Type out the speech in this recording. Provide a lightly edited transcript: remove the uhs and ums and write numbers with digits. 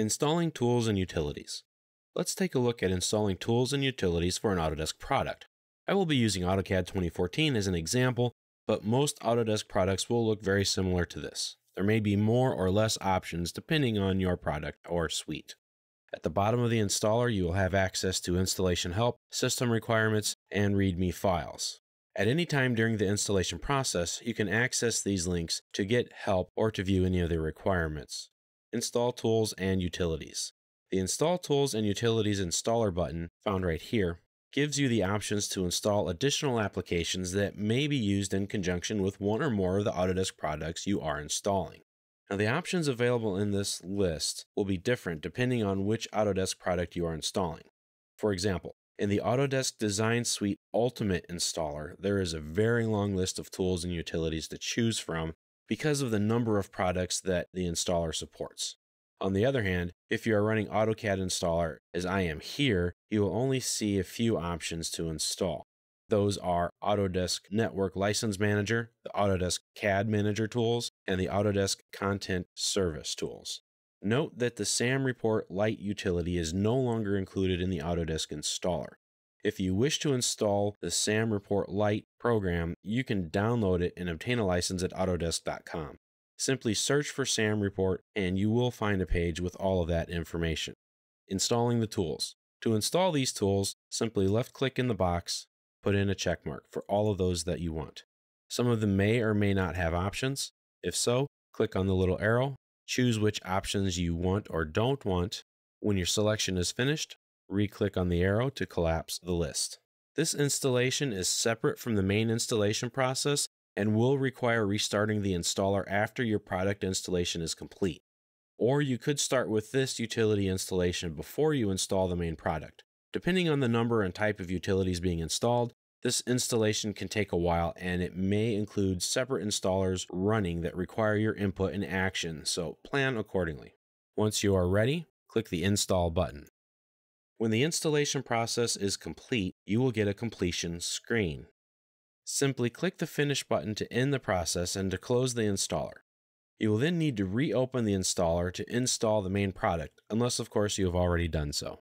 Installing tools and utilities. Let's take a look at installing tools and utilities for an Autodesk product. I will be using AutoCAD 2014 as an example, but most Autodesk products will look very similar to this. There may be more or less options depending on your product or suite. At the bottom of the installer, you will have access to installation help, system requirements, and README files. At any time during the installation process, you can access these links to get help or to view any of the requirements. Install tools and utilities. The Install Tools and Utilities Installer button, found right here, gives you the options to install additional applications that may be used in conjunction with one or more of the Autodesk products you are installing. Now, the options available in this list will be different depending on which Autodesk product you are installing. For example, in the Autodesk Design Suite Ultimate Installer, there is a very long list of tools and utilities to choose from because of the number of products that the installer supports. On the other hand, if you are running AutoCAD Installer, as I am here, you will only see a few options to install. Those are Autodesk Network License Manager, the Autodesk CAD Manager tools, and the Autodesk Content Service tools. Note that the SAM Report Lite utility is no longer included in the Autodesk installer. If you wish to install the SAM Report Lite program, you can download it and obtain a license at autodesk.com. Simply search for SAM Report and you will find a page with all of that information. Installing the tools. To install these tools, simply left-click in the box, put in a check mark for all of those that you want. Some of them may or may not have options. If so, click on the little arrow, choose which options you want or don't want. When your selection is finished, re-click on the arrow to collapse the list. This installation is separate from the main installation process and will require restarting the installer after your product installation is complete. Or you could start with this utility installation before you install the main product. Depending on the number and type of utilities being installed, this installation can take a while and it may include separate installers running that require your input and action, so plan accordingly. Once you are ready, click the Install button. When the installation process is complete, you will get a completion screen. Simply click the Finish button to end the process and to close the installer. You will then need to reopen the installer to install the main product, unless of course you have already done so.